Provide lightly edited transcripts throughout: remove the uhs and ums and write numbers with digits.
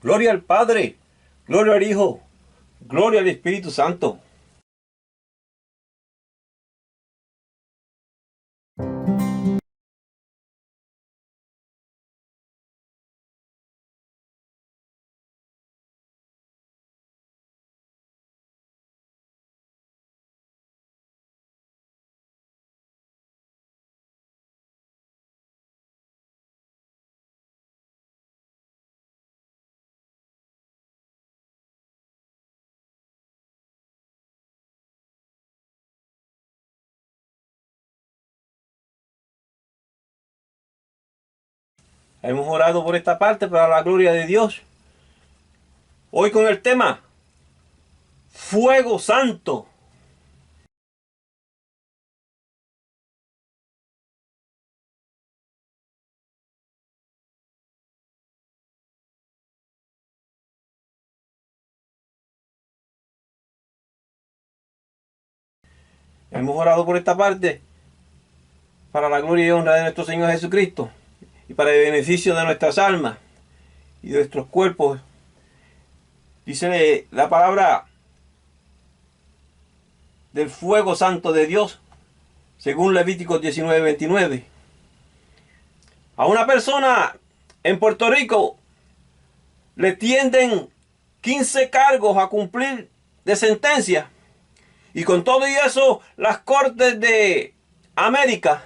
Gloria al Padre, gloria al Hijo, gloria al Espíritu Santo. Hemos orado por esta parte para la gloria de Dios. Hoy con el tema Fuego Santo. Hemos orado por esta parte para la gloria y honra de nuestro Señor Jesucristo y para el beneficio de nuestras almas y de nuestros cuerpos. Dice la palabra del fuego santo de Dios, según Levíticos 19:29. A una persona en Puerto Rico le tienden 15 cargos a cumplir de sentencia. Y con todo y eso, las cortes de América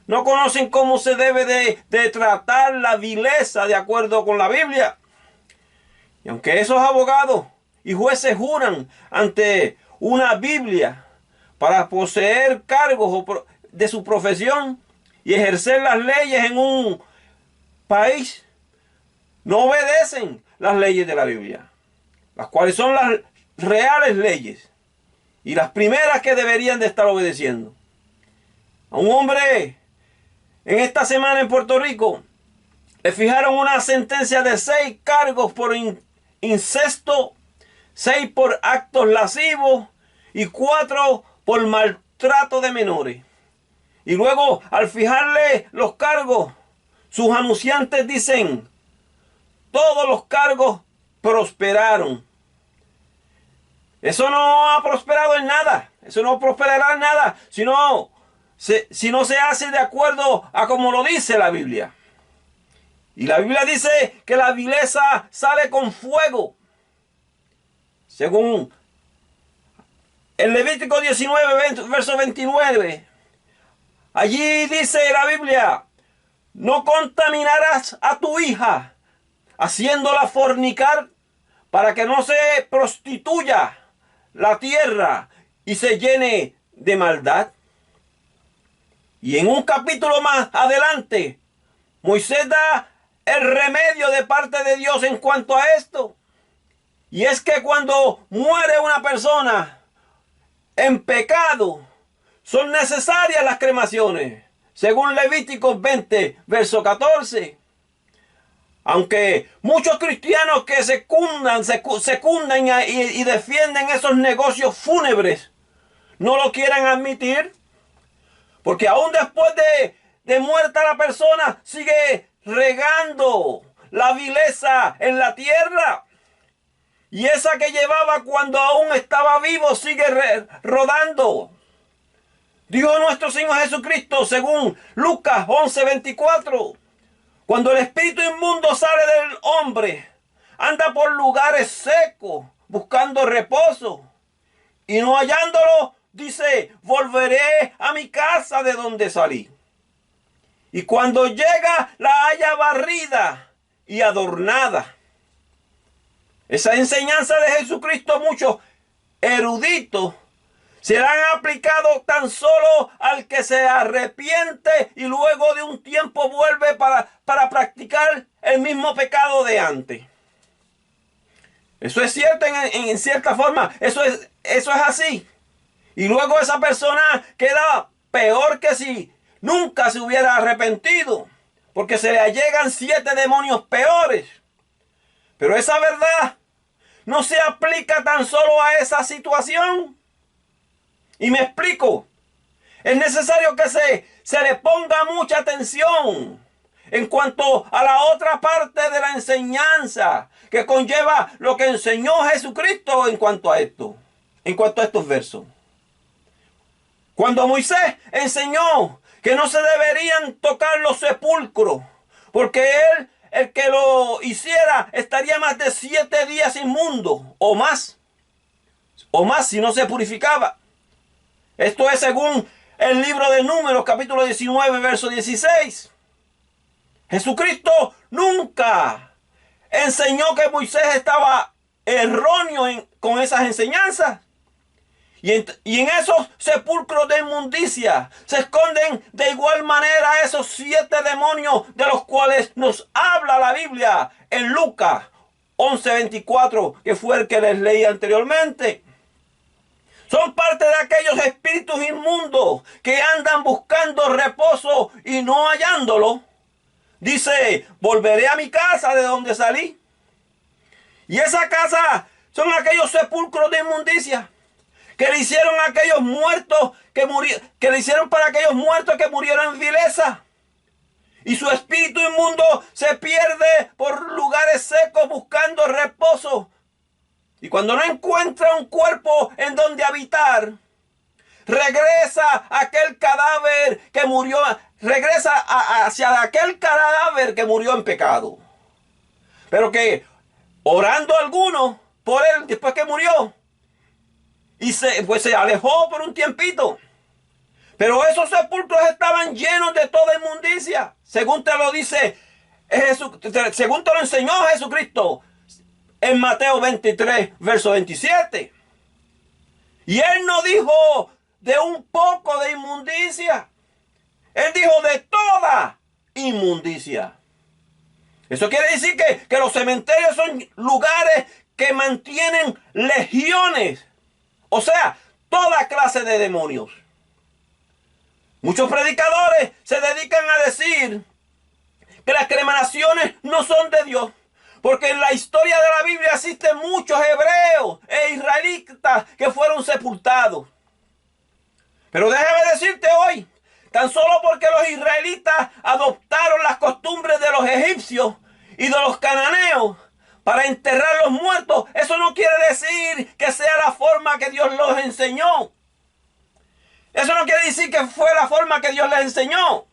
no conocen cómo se debe de tratar la vileza de acuerdo con la Biblia. Y aunque esos abogados y jueces juran ante una Biblia para poseer cargos de su profesión y ejercer las leyes en un país, no obedecen las leyes de la Biblia, las cuales son las reales leyes y las primeras que deberían de estar obedeciendo. A un hombre en esta semana en Puerto Rico le fijaron una sentencia de 6 cargos por incesto, 6 por actos lascivos y 4 por maltrato de menores. Y luego, al fijarle los cargos, sus anunciantes dicen: todos los cargos prosperaron. Eso no ha prosperado en nada. Eso no prosperará en nada si no se hace de acuerdo a como lo dice la Biblia. Y la Biblia dice que la vileza sale con fuego. Según el Levítico 19, verso 29. Allí dice la Biblia: no contaminarás a tu hija haciéndola fornicar, para que no se prostituya la tierra y se llene de maldad. Y en un capítulo más adelante, Moisés da el remedio de parte de Dios en cuanto a esto. Y es que cuando muere una persona en pecado, son necesarias las cremaciones, según Levíticos 20, verso 14. Aunque muchos cristianos que secundan y defienden esos negocios fúnebres no lo quieren admitir, porque aún después de muerta la persona sigue regando la vileza en la tierra. Y esa que llevaba cuando aún estaba vivo sigue rodando. Dijo nuestro Señor Jesucristo, según Lucas 11:24. Cuando el espíritu inmundo sale del hombre, anda por lugares secos, buscando reposo. Y no hallándolo, dice: volveré a mi casa de donde salí. Y cuando llega, la halla barrida y adornada. Esa enseñanza de Jesucristo, muchos eruditos se la han aplicado tan solo al que se arrepiente y luego de un tiempo vuelve para practicar el mismo pecado de antes. Eso es cierto en cierta forma. Eso es así. Y luego esa persona queda peor que si nunca se hubiera arrepentido, porque se le allegan 7 demonios peores. Pero esa verdad no se aplica tan solo a esa situación. Y me explico. Es necesario que se le ponga mucha atención en cuanto a la otra parte de la enseñanza que conlleva lo que enseñó Jesucristo en cuanto a esto, en cuanto a estos versos. Cuando Moisés enseñó que no se deberían tocar los sepulcros, porque él, el que lo hiciera, estaría más de 7 días inmundo, o más si no se purificaba. Esto es según el libro de Números, capítulo 19, verso 16. Jesucristo nunca enseñó que Moisés estaba erróneo con esas enseñanzas. Y en esos sepulcros de inmundicia se esconden de igual manera esos 7 demonios de los cuales nos habla la Biblia en Lucas 11:24, que fue el que les leí anteriormente. Son parte de aquellos espíritus inmundos que andan buscando reposo y no hallándolo. Dice, volveré a mi casa de donde salí. Y esa casa son aquellos sepulcros de inmundicia que le hicieron a aquellos muertos que le hicieron para aquellos muertos que murieron en vileza. Y su espíritu inmundo se pierde por lugares secos buscando reposo. Y cuando no encuentra un cuerpo en donde habitar, regresa a aquel cadáver que murió, hacia aquel cadáver que murió en pecado. Pero que orando algunos por él después que murió, y se alejó por un tiempito. Pero esos sepulcros estaban llenos de toda inmundicia, según te lo dice según te lo enseñó Jesucristo en Mateo 23, verso 27. Y él no dijo de un poco de inmundicia. Él dijo de toda inmundicia. Eso quiere decir que los cementerios son lugares que mantienen legiones. O sea, toda clase de demonios. Muchos predicadores se dedican a decir que las cremaciones no son de Dios. Porque en la historia de la Biblia existen muchos hebreos e israelitas que fueron sepultados. Pero déjame decirte hoy, tan solo porque los israelitas adoptaron las costumbres de los egipcios y de los cananeos para enterrar los muertos, eso no quiere decir que sea la forma que Dios los enseñó. Eso no quiere decir que fue la forma que Dios les enseñó.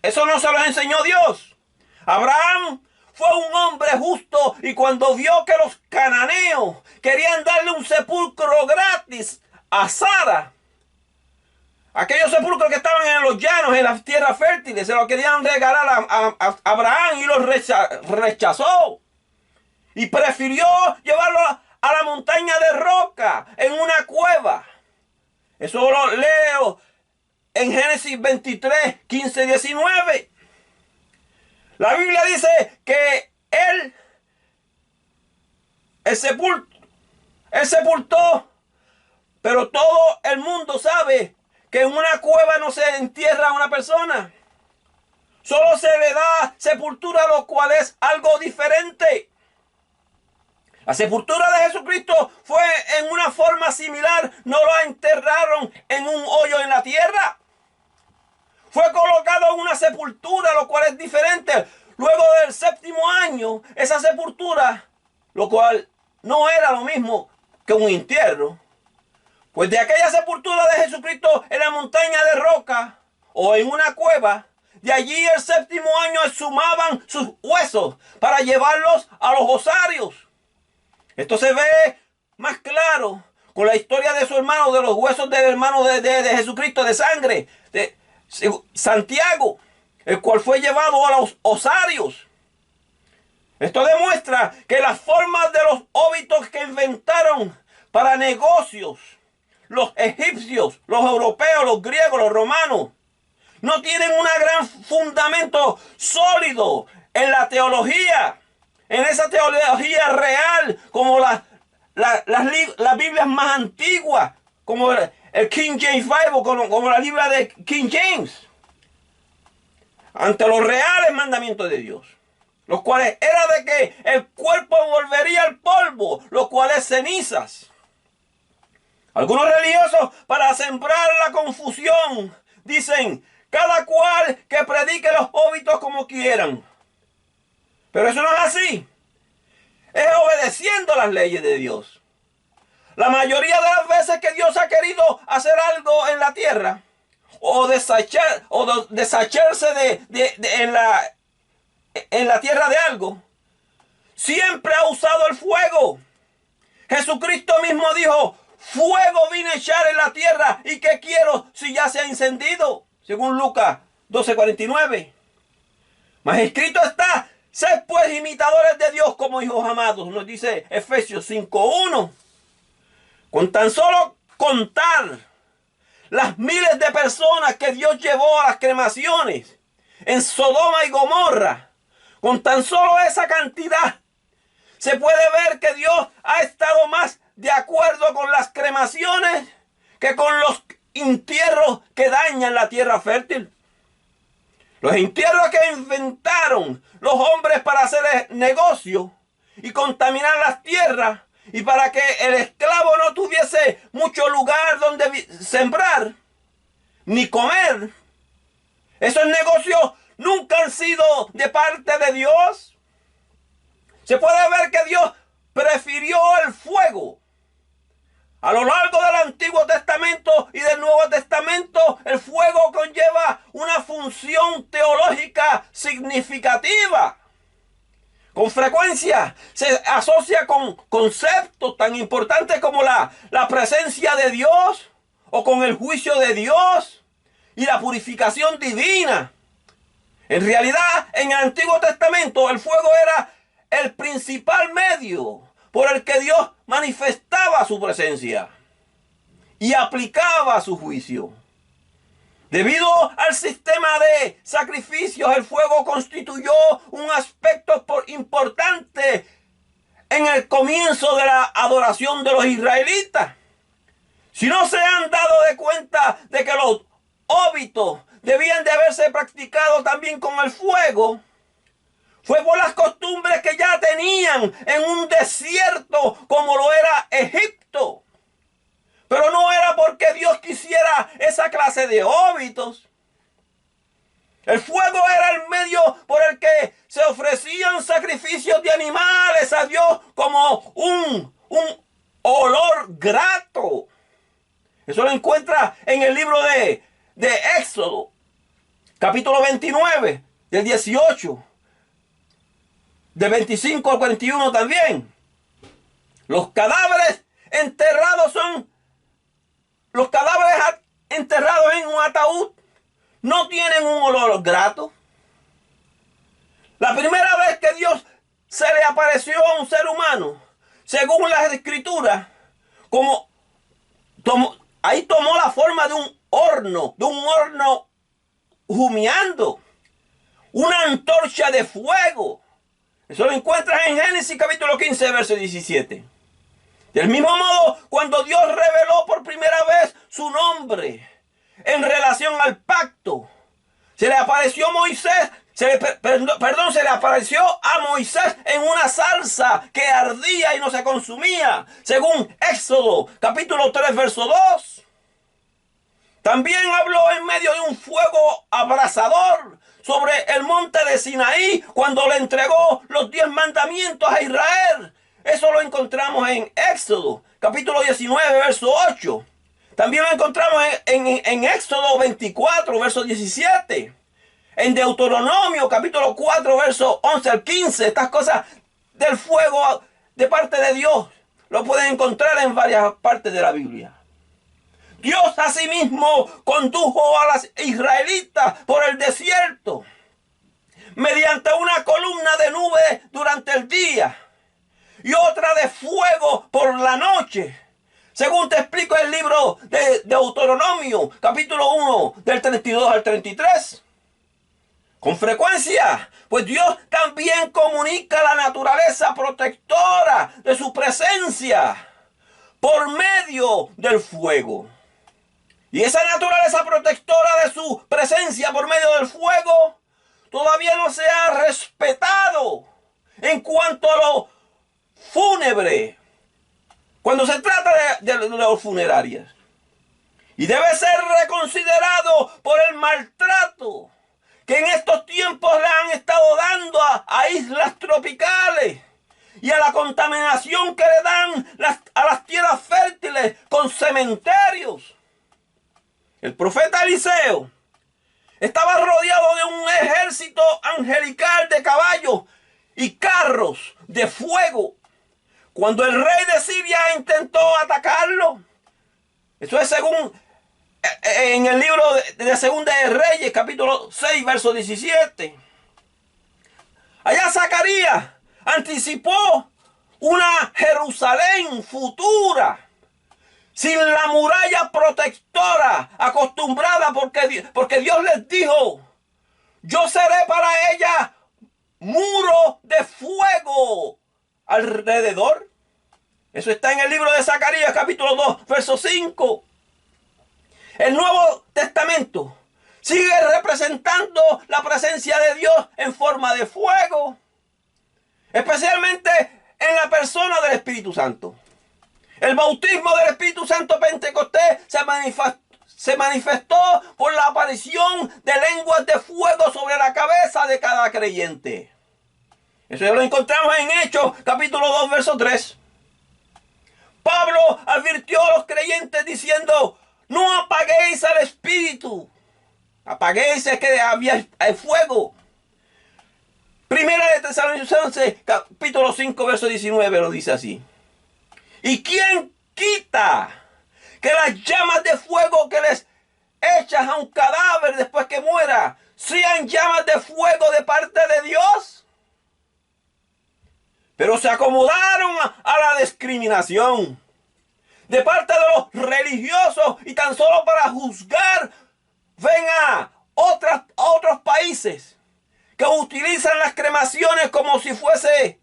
Eso no se los enseñó Dios. Abraham fue un hombre justo y cuando vio que los cananeos querían darle un sepulcro gratis a Sara, aquellos sepulcros que estaban en los llanos, en las tierras fértiles, se lo querían regalar a Abraham y los rechazó. Y prefirió llevarlo a la montaña de roca, en una cueva. Eso lo leo en Génesis 23, 15, 19. La Biblia dice que él sepultó, pero todo el mundo sabe que en una cueva no se entierra a una persona. Solo se le da sepultura, lo cual es algo diferente. La sepultura de Jesucristo fue en una forma similar. No lo enterraron en un hoyo en la tierra. Fue colocado en una sepultura, lo cual es diferente. Luego del 7º año, esa sepultura, lo cual no era lo mismo que un entierro. Pues de aquella sepultura de Jesucristo en la montaña de roca o en una cueva, de allí el 7º año exhumaban sus huesos para llevarlos a los osarios. Esto se ve más claro con la historia de su hermano, de los huesos del hermano de Jesucristo, de sangre, de Santiago, el cual fue llevado a los osarios. Esto demuestra que las formas de los óbitos que inventaron para negocios los egipcios, los europeos, los griegos, los romanos, no tienen un gran fundamento sólido en la teología, en esa teología real, como las Biblias más antiguas, como el King James Bible, como la Biblia de King James, ante los reales mandamientos de Dios, los cuales era de que el cuerpo volvería al polvo, los cuales cenizas. Algunos religiosos, para sembrar la confusión, dicen cada cual que predique los óbitos como quieran. Pero eso no es así. Es obedeciendo las leyes de Dios. La mayoría de las veces que Dios ha querido hacer algo en la tierra, o deshacerse en la tierra de algo, siempre ha usado el fuego. Jesucristo mismo dijo: fuego vine a echar en la tierra, ¿y qué quiero si ya se ha encendido? Según Lucas 12:49. Mas escrito está: sed pues imitadores de Dios como hijos amados, nos dice Efesios 5:1. Con tan solo contar las miles de personas que Dios llevó a las cremaciones en Sodoma y Gomorra, con tan solo esa cantidad, se puede ver que Dios ha estado más de acuerdo con las cremaciones que con los entierros que dañan la tierra fértil. Los entierros que inventaron los hombres para hacer negocio y contaminar las tierras, y para que el esclavo no tuviese mucho lugar donde sembrar ni comer, esos negocios nunca han sido de parte de Dios. Se puede ver que Dios prefirió el fuego. A lo largo del Antiguo Testamento y del Nuevo Testamento, el fuego conlleva una función teológica significativa. Con frecuencia se asocia con conceptos tan importantes como la presencia de Dios, o con el juicio de Dios y la purificación divina. En realidad, en el Antiguo Testamento, el fuego era el principal medio por el que Dios manifestaba su presencia y aplicaba su juicio. Debido al sistema de sacrificios, el fuego constituyó un aspecto importante en el comienzo de la adoración de los israelitas. Si no se han dado de cuenta de que los óbitos debían de haberse practicado también con el fuego, fue por las costumbres que ya tenían en un desierto como lo era Egipto. Pero no era porque Dios quisiera esa clase de óbitos. El fuego era el medio por el que se ofrecían sacrificios de animales a Dios como un olor grato. Eso lo encuentra en el libro de Éxodo, capítulo 29, del 18, de 25 al 41 también. Los cadáveres enterrados en un ataúd no tienen un olor grato. La primera vez que Dios se le apareció a un ser humano, según las escrituras, ahí tomó la forma de un horno humeando, una antorcha de fuego. Eso lo encuentras en Génesis capítulo 15, verso 17. Del mismo modo, cuando Dios reveló por primera vez su nombre en relación al pacto, se le apareció a Moisés, se le apareció a Moisés en una salsa que ardía y no se consumía, según Éxodo capítulo 3, verso 2. También habló en medio de un fuego abrasador sobre el monte de Sinaí cuando le entregó los 10 mandamientos a Israel. Eso lo encontramos en Éxodo, capítulo 19, verso 8. También lo encontramos en Éxodo 24, verso 17. En Deuteronomio, capítulo 4, verso 11 al 15. Estas cosas del fuego de parte de Dios lo pueden encontrar en varias partes de la Biblia. Dios asimismo condujo a las israelitas por el desierto mediante una columna de nube durante el día y otra de fuego por la noche. Según te explico el libro de Deuteronomio, capítulo 1, del 32 al 33. Con frecuencia, pues Dios también comunica la naturaleza protectora de su presencia por medio del fuego. Y esa naturaleza protectora de su presencia por medio del fuego todavía no se ha respetado en cuanto a lo fúnebre, cuando se trata de los funerarias. y debe ser reconsiderado por el maltrato que en estos tiempos le han estado dando a islas tropicales y a la contaminación que le dan a las tierras fértiles con cementerios. El profeta Eliseo estaba rodeado de un ejército angelical de caballos y carros de fuego cuando el rey de Siria intentó atacarlo. Eso es según en el libro de Segunda de Reyes, capítulo 6, verso 17. Allá Zacarías anticipó una Jerusalén futura, sin la muralla protectora acostumbrada, porque Dios les dijo: yo seré para ella muro de fuego alrededor. Eso está en el libro de Zacarías, capítulo 2, verso 5. El Nuevo Testamento sigue representando la presencia de Dios en forma de fuego, especialmente en la persona del Espíritu Santo. El bautismo del Espíritu Santo Pentecostés se manifestó por la aparición de lenguas de fuego sobre la cabeza de cada creyente. Eso ya lo encontramos en Hechos, capítulo 2, verso 3. Pablo advirtió a los creyentes diciendo: no apaguéis al Espíritu. Apaguéis, es que había fuego. Primera de Tesalonicenses, capítulo 5, verso 19, lo dice así: ¿y quién quita que las llamas de fuego que les echas a un cadáver después que muera sean llamas de fuego de parte de Dios? Pero se acomodaron a la discriminación de parte de los religiosos, y tan solo para juzgar ven a otros países que utilizan las cremaciones como si fuese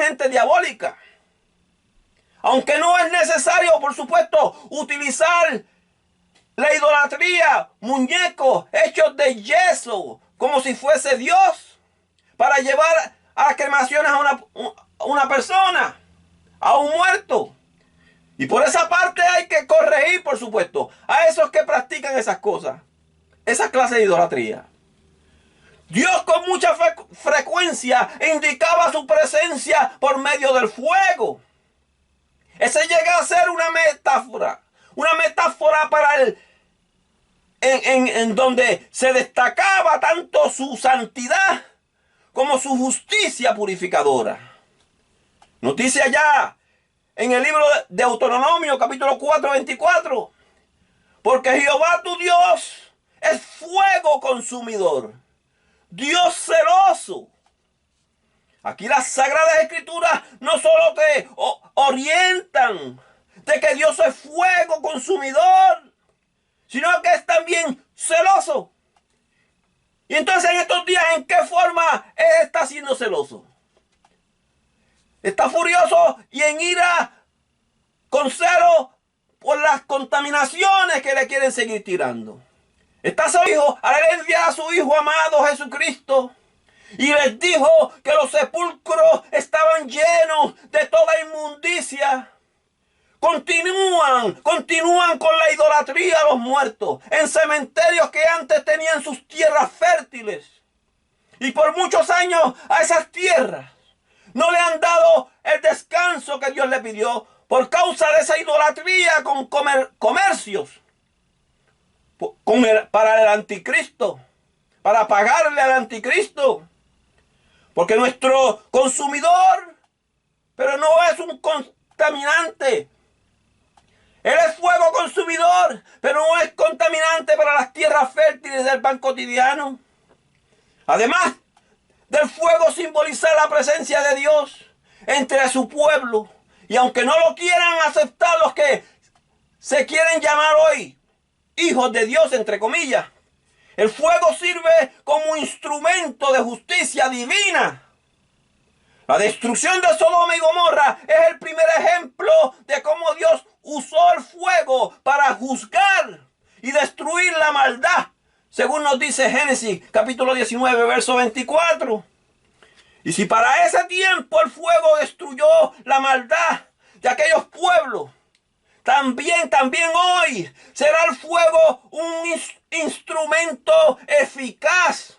gente diabólica. Aunque no es necesario, por supuesto, utilizar la idolatría, muñecos hechos de yeso, como si fuese Dios, para llevar a las cremaciones a una persona, a un muerto. Y por esa parte hay que corregir, por supuesto, a esos que practican esas cosas, esas clases de idolatría. Dios con mucha frecuencia indicaba su presencia por medio del fuego. Ese llega a ser una metáfora para en donde se destacaba tanto su santidad como su justicia purificadora. Noticia ya en el libro de Deuteronomio, capítulo 4, 24. Porque Jehová tu Dios es fuego consumidor, Dios celoso. Aquí las Sagradas Escrituras no solo te orientan de que Dios es fuego consumidor, sino que es también celoso. Y entonces en estos días, ¿en qué forma Él está siendo celoso? Está furioso y en ira, con celo, por las contaminaciones que le quieren seguir tirando. Está celoso al enviar a su Hijo amado Jesucristo, y les dijo que los sepulcros estaban llenos de toda inmundicia. Continúan con la idolatría a los muertos en cementerios que antes tenían sus tierras fértiles. Y por muchos años a esas tierras no le han dado el descanso que Dios le pidió por causa de esa idolatría con comercios para el anticristo, para pagarle al anticristo. Porque nuestro consumidor, pero no es un contaminante. Él es fuego consumidor, pero no es contaminante para las tierras fértiles del pan cotidiano. Además del fuego simbolizar la presencia de Dios entre su pueblo. Y aunque no lo quieran aceptar los que se quieren llamar hoy hijos de Dios, entre comillas, el fuego sirve como instrumento de justicia divina. La destrucción de Sodoma y Gomorra es el primer ejemplo de cómo Dios usó el fuego para juzgar y destruir la maldad, según nos dice Génesis capítulo 19, verso 24. Y si para ese tiempo el fuego destruyó la maldad de aquellos pueblos, también hoy será el fuego un instrumento eficaz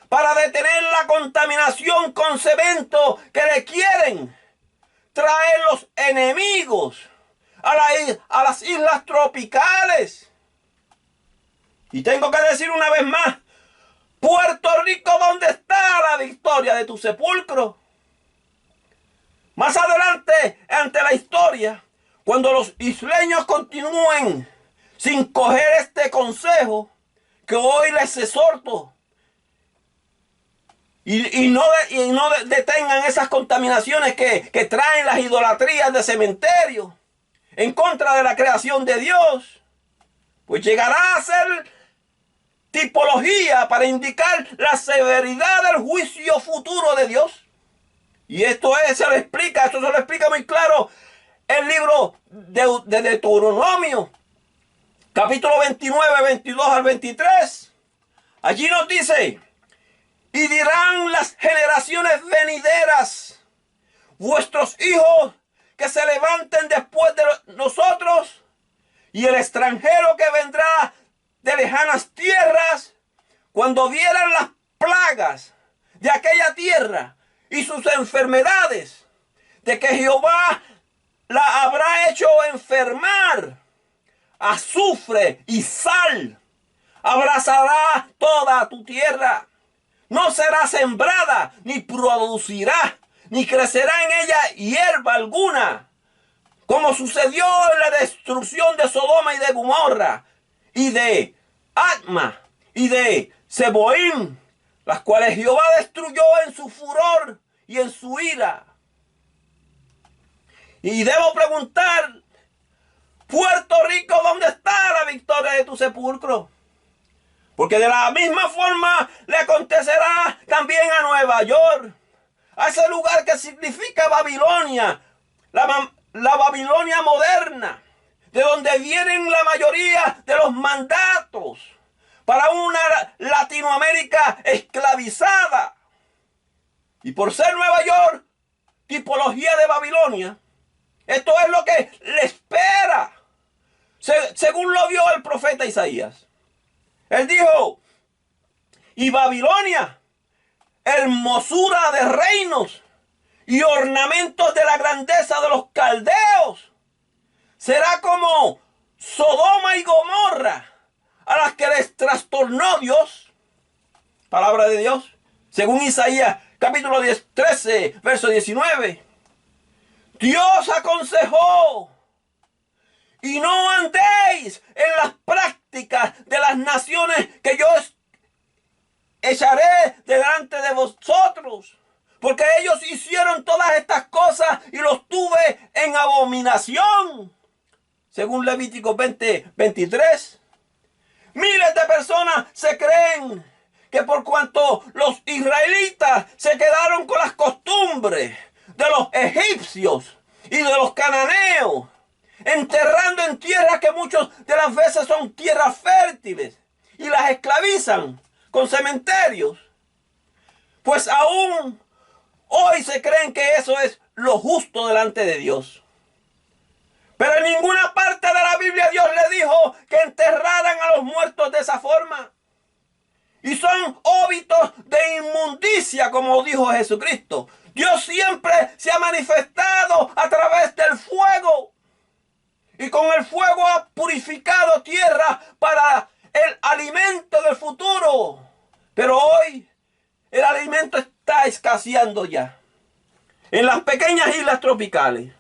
para detener la contaminación con cemento que le quieren traer los enemigos a las islas tropicales. Y tengo que decir una vez más, Puerto Rico, ¿dónde está la victoria de tu sepulcro? Más adelante, ante la historia, cuando los isleños continúen sin coger este consejo que hoy les exhorto, y no detengan esas contaminaciones que traen las idolatrías de cementerio en contra de la creación de Dios, pues llegará a ser tipología para indicar la severidad del juicio futuro de Dios. Y esto se lo explica muy claro el libro de Deuteronomio, capítulo 29, 22 al 23. Allí nos dice: y dirán las generaciones venideras, vuestros hijos que se levanten después de nosotros, y el extranjero que vendrá de lejanas tierras, cuando vieran las plagas de aquella tierra y sus enfermedades, de que Jehová la habrá hecho enfermar, azufre y sal abrazará toda tu tierra. No será sembrada, ni producirá, ni crecerá en ella hierba alguna, como sucedió en la destrucción de Sodoma y de Gomorra, y de Adma, y de Zeboim, las cuales Jehová destruyó en su furor y en su ira. Y debo preguntar, Puerto Rico, ¿dónde está la victoria de tu sepulcro? Porque de la misma forma le acontecerá también a Nueva York, a ese lugar que significa Babilonia, la Babilonia moderna, de donde vienen la mayoría de los mandatos para una Latinoamérica esclavizada. Y por ser Nueva York tipología de Babilonia, esto es lo que le espera, según lo vio el profeta Isaías. Él dijo: y Babilonia, hermosura de reinos y ornamentos de la grandeza de los caldeos, será como Sodoma y Gomorra, a las que les trastornó Dios. Palabra de Dios, según Isaías capítulo 13, verso 19. Dios aconsejó: y no andéis en las prácticas de las naciones que yo echaré delante de vosotros, porque ellos hicieron todas estas cosas y los tuve en abominación. Según Levítico 20, 23. Miles de personas se creen que por cuanto los israelitas se quedaron con las costumbres de los egipcios y de los cananeos, enterrando en tierras que muchas de las veces son tierras fértiles, y las esclavizan con cementerios, pues aún hoy se creen que eso es lo justo delante de Dios. Pero en ninguna parte de la Biblia Dios le dijo que enterraran a los muertos de esa forma. Y son óbitos de inmundicia, como dijo Jesucristo. Dios siempre se ha manifestado a través del fuego. Y con el fuego ha purificado tierra para el alimento del futuro. Pero hoy el alimento está escaseando ya. En las pequeñas islas tropicales,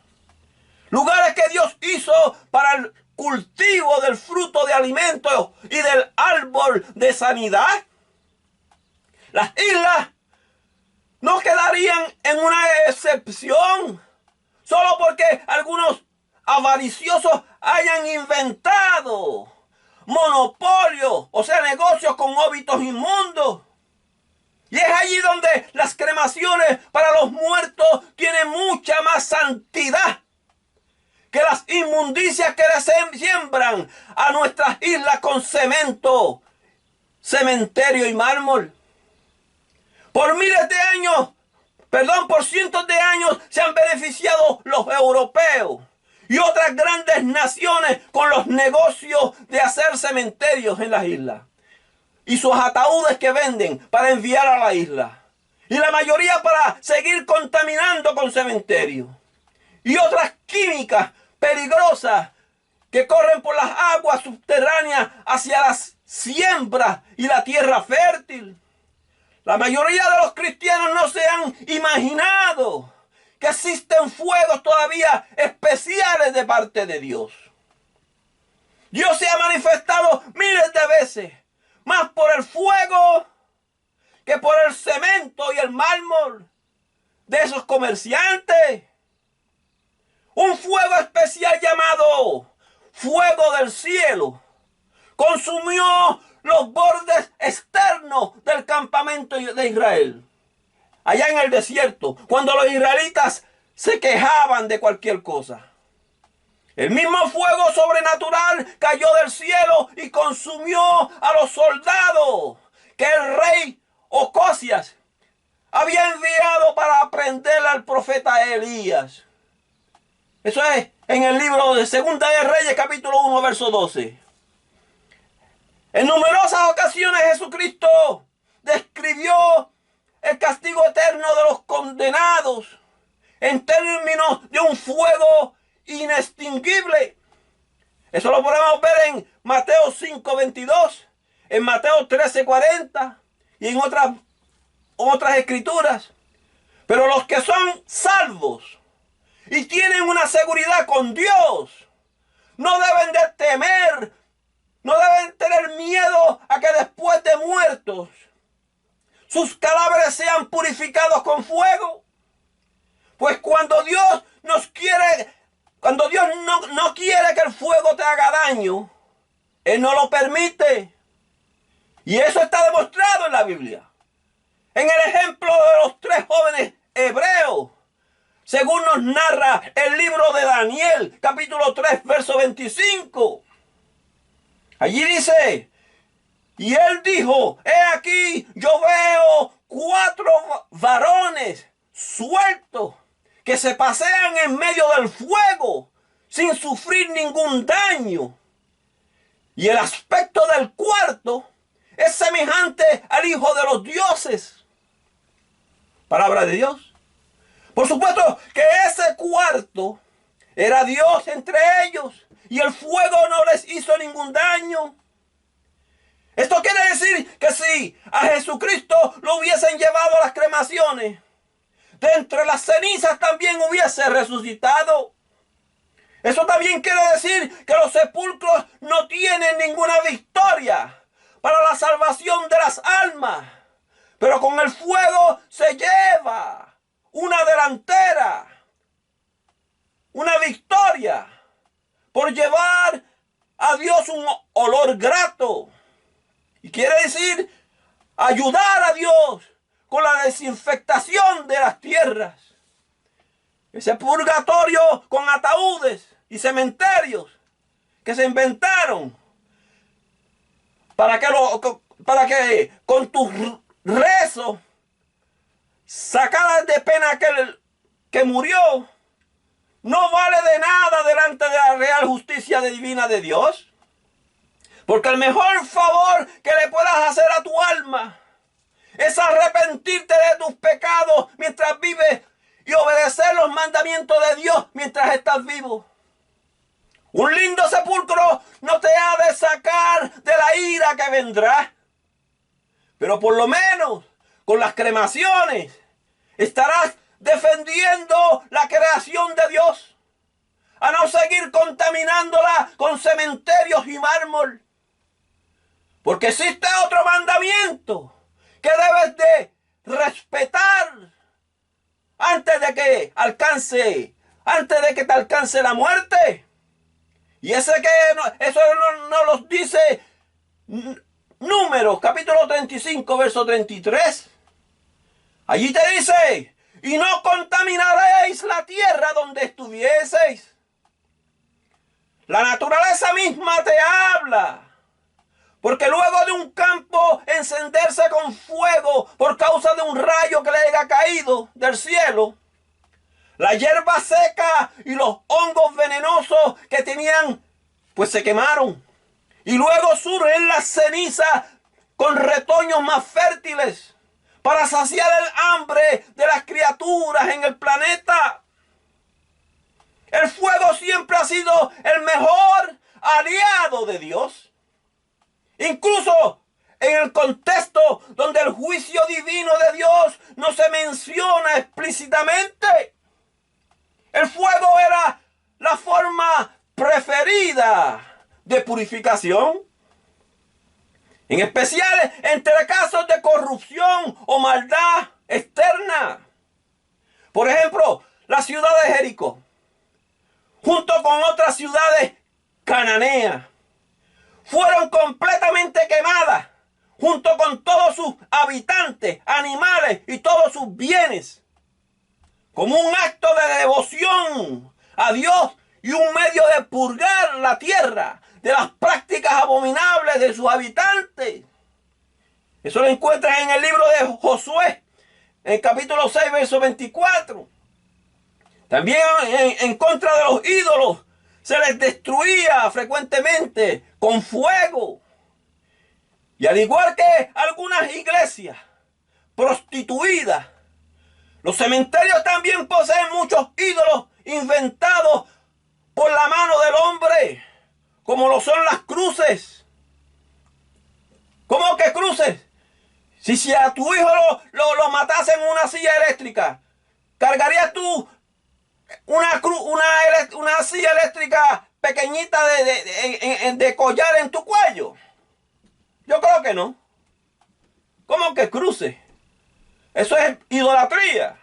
lugares que Dios hizo para el cultivo del fruto de alimentos y del árbol de sanidad, las islas no quedarían en una excepción solo porque algunos avariciosos hayan inventado monopolios, o sea, negocios con hábitos inmundos. Y es allí donde las cremaciones para los muertos tienen mucha más santidad que las inmundicias que le siembran a nuestras islas con cemento, cementerio y mármol. Por cientos de años se han beneficiado los europeos y otras grandes naciones con los negocios de hacer cementerios en las islas y sus ataúdes que venden para enviar a la isla, y la mayoría para seguir contaminando con cementerios y otras químicas peligrosas que corren por las aguas subterráneas hacia las siembras y la tierra fértil. La mayoría de los cristianos no se han imaginado que existen fuegos todavía especiales de parte de Dios. Dios se ha manifestado miles de veces, más por el fuego que por el cemento y el mármol de esos comerciantes. Un fuego especial llamado fuego del cielo consumió los bordes externos del campamento de Israel, allá en el desierto, cuando los israelitas se quejaban de cualquier cosa. El mismo fuego sobrenatural cayó del cielo y consumió a los soldados que el rey Ocosias había enviado para prender al profeta Elías. Eso es en el libro de Segunda de Reyes, capítulo 1, verso 12. En numerosas ocasiones Jesucristo describió el castigo eterno de los condenados en términos de un fuego inextinguible. Eso lo podemos ver en Mateo 5:22, en Mateo 13:40 y en otras escrituras. Pero los que son salvos y tienen una seguridad con Dios no deben de temer, no deben tener miedo a que después de muertos sus cadáveres sean purificados con fuego. Pues cuando Dios no quiere que el fuego te haga daño, Él no lo permite. Y eso está demostrado en la Biblia. En el ejemplo de los 3 jóvenes hebreos, según nos narra el libro de Daniel, capítulo 3, verso 25. Allí dice: y él dijo, he aquí, yo veo 4 varones sueltos que se pasean en medio del fuego sin sufrir ningún daño. Y el aspecto del cuarto es semejante al Hijo de los dioses. Palabra de Dios. Por supuesto que ese cuarto era Dios entre ellos y el fuego no les hizo ningún daño. Esto quiere decir que si a Jesucristo lo hubiesen llevado a las cremaciones, de entre las cenizas también hubiese resucitado. Eso también quiere decir que los sepulcros no tienen ninguna victoria para la salvación de las almas, pero con el fuego se lleva una delantera, una victoria por llevar a Dios un olor grato. Y quiere decir ayudar a Dios con la desinfectación de las tierras. Ese purgatorio con ataúdes y cementerios que se inventaron para que con tus rezos sacaras de pena aquel que murió, no vale de nada delante de la real justicia divina de Dios. Porque el mejor favor que le puedas hacer a tu alma es arrepentirte de tus pecados mientras vives y obedecer los mandamientos de Dios mientras estás vivo. Un lindo sepulcro no te ha de sacar de la ira que vendrá. Pero por lo menos con las cremaciones estarás defendiendo la creación de Dios, a no seguir contaminándola con cementerios y mármol. Porque existe otro mandamiento que debes de respetar antes de que te alcance la muerte. Y eso no los dice Números, capítulo 35, verso 33. Allí te dice: y no contaminaréis la tierra donde estuvieseis. La naturaleza misma te habla. Porque luego de un campo encenderse con fuego por causa de un rayo que le haya caído del cielo, La hierba seca y los hongos venenosos que tenían, pues se quemaron. Y luego surgen las cenizas con retoños más fértiles para saciar el hambre de las criaturas en el planeta. El fuego siempre ha sido el mejor aliado de Dios. Incluso en el contexto donde el juicio divino de Dios no se menciona explícitamente. El fuego era la forma preferida de purificación, en especial entre casos de corrupción o maldad externa. Por ejemplo, la ciudad de Jericó, junto con otras ciudades cananeas, fueron completamente quemadas, junto con todos sus habitantes, animales y todos sus bienes, como un acto de devoción a Dios y un medio de purgar la tierra de las prácticas abominables de sus habitantes. Eso lo encuentras en el libro de Josué, en el capítulo 6, verso 24. También en contra de los ídolos se les destruía frecuentemente con fuego. Y al igual que algunas iglesias prostituidas, los cementerios también poseen muchos ídolos inventados por la mano del hombre, como lo son las cruces. ¿Cómo que cruces? Si a tu hijo lo matasen en una silla eléctrica, ¿cargarías tú una silla eléctrica pequeñita de collar en tu cuello? Yo creo que no. ¿Cómo que cruce? Eso es idolatría.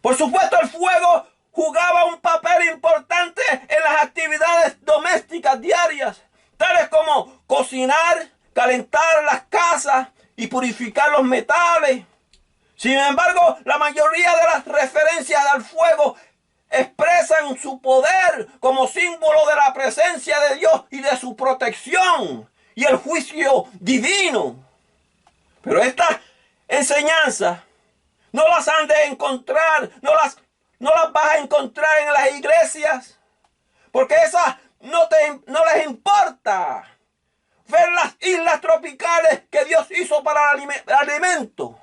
Por supuesto, el fuego jugaba un papel importante en las actividades domésticas diarias, tales como cocinar, calentar las casas y purificar los metales. Sin embargo, la mayoría de las referencias al fuego expresan su poder como símbolo de la presencia de Dios y de su protección y el juicio divino. Pero estas enseñanzas no las han de encontrar, no las vas a encontrar en las iglesias, porque esas no les importa ver las islas tropicales que Dios hizo para el alimento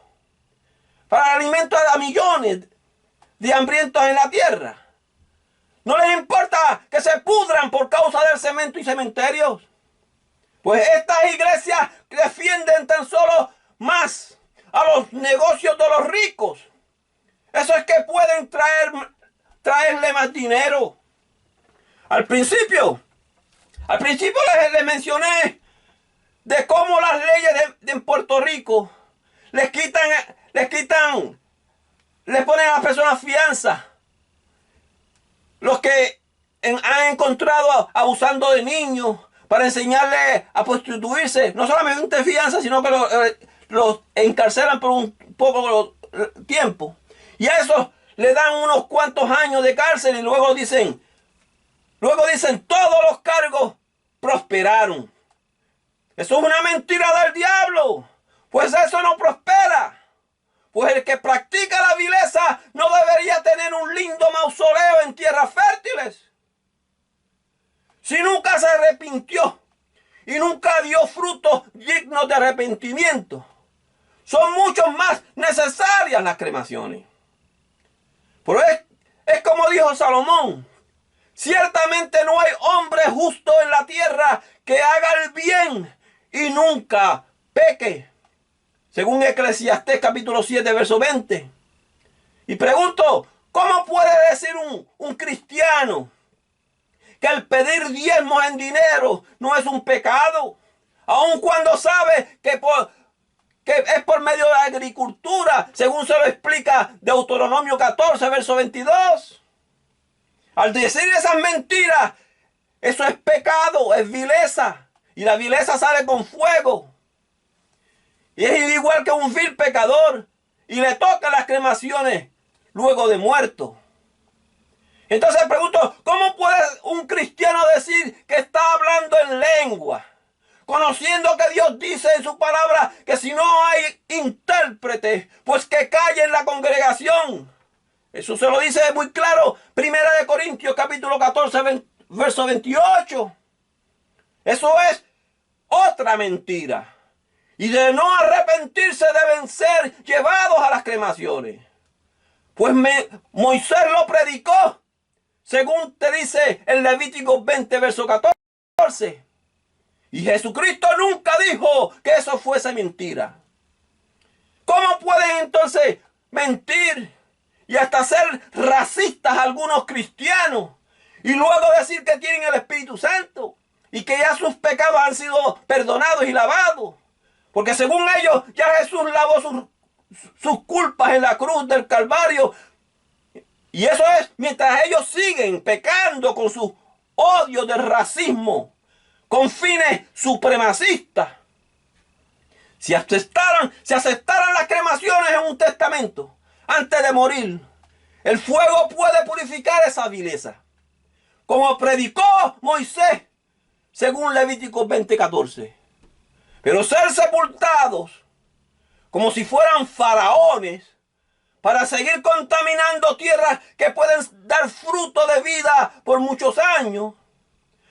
a millones de hambrientos en la tierra. No les importa que se pudran por causa del cemento y cementerios. Pues estas iglesias defienden tan solo más a los negocios de los ricos. Eso es que pueden traerle más dinero. Al principio les mencioné de cómo las leyes en Puerto Rico les ponen a las personas fianza. Los que han encontrado abusando de niños para enseñarles a prostituirse, no solamente fianza, sino que los encarcelan por un poco tiempo. Y a esos le dan unos cuantos años de cárcel y luego dicen todos los cargos prosperaron. Eso es una mentira del diablo. Pues eso no prospera. Pues el que practica la vileza no debería tener un lindo mausoleo en tierras fértiles. Si nunca se arrepintió y nunca dio frutos dignos de arrepentimiento, son mucho más necesarias las cremaciones. Pero es como dijo Salomón: ciertamente no hay hombre justo en la tierra que haga el bien y nunca peque. Según Eclesiastés capítulo 7, verso 20. Y pregunto, ¿cómo puede decir un cristiano que el pedir diezmos en dinero no es un pecado? Aun cuando sabe que es por medio de la agricultura, según se lo explica Deuteronomio 14, verso 22. Al decir esas mentiras, eso es pecado, es vileza. Y la vileza sale con fuego. Y es igual que un vil pecador. Y le toca las cremaciones luego de muerto. Entonces pregunto, ¿cómo puede un cristiano decir que está hablando en lengua? Conociendo que Dios dice en su palabra que si no hay intérprete, pues que calle en la congregación. Eso se lo dice muy claro. Primera de Corintios, capítulo 14, verso 28. Eso es otra mentira. Y de no arrepentirse deben ser llevados a las cremaciones. Pues Moisés lo predicó, según te dice el Levítico 20, verso 14. Y Jesucristo nunca dijo que eso fuese mentira. ¿Cómo pueden entonces mentir y hasta ser racistas algunos cristianos y luego decir que tienen el Espíritu Santo y que ya sus pecados han sido perdonados y lavados? Porque según ellos ya Jesús lavó sus culpas en la cruz del Calvario. Y eso es mientras ellos siguen pecando con su odio del racismo, con fines supremacistas. Si aceptaran las cremaciones en un testamento antes de morir, el fuego puede purificar esa vileza, como predicó Moisés, según Levítico 20:14. Pero ser sepultados como si fueran faraones para seguir contaminando tierras que pueden dar fruto de vida por muchos años,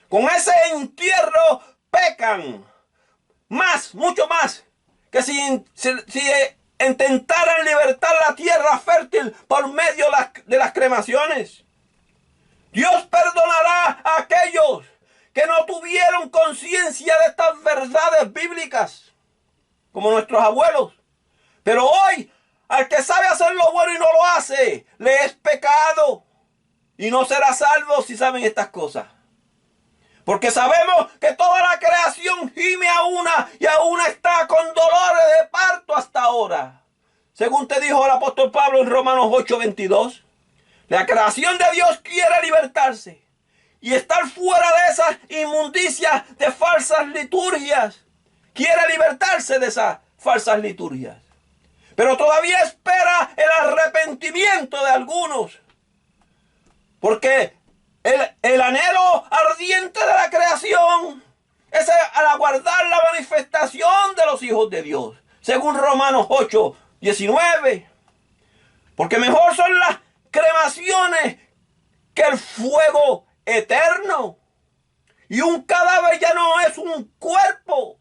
con ese entierro pecan mucho más que si intentaran libertar la tierra fértil por medio de las cremaciones. Dios perdonará a aquellos que no tuvieron conciencia de estas verdades bíblicas, como nuestros abuelos. Pero hoy, al que sabe hacer lo bueno y no lo hace, le es pecado y no será salvo si saben estas cosas. Porque sabemos que toda la creación gime a una y a una está con dolores de parto hasta ahora. Según te dijo el apóstol Pablo en Romanos 8:22, la creación de Dios quiere libertarse y estar fuera de esas inmundicias de falsas liturgias. Quiere libertarse de esas falsas liturgias. Pero todavía espera el arrepentimiento de algunos. Porque el anhelo ardiente de la creación es al aguardar la manifestación de los hijos de Dios. Según Romanos 8:19. Porque mejor son las cremaciones que el fuego eterno. Y un cadáver ya no es un cuerpo.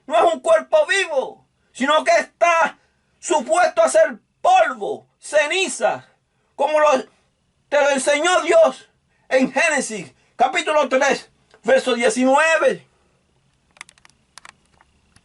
No es un cuerpo vivo. Sino que está supuesto a ser polvo, ceniza. Como te lo enseñó Dios en Génesis capítulo 3, verso 19.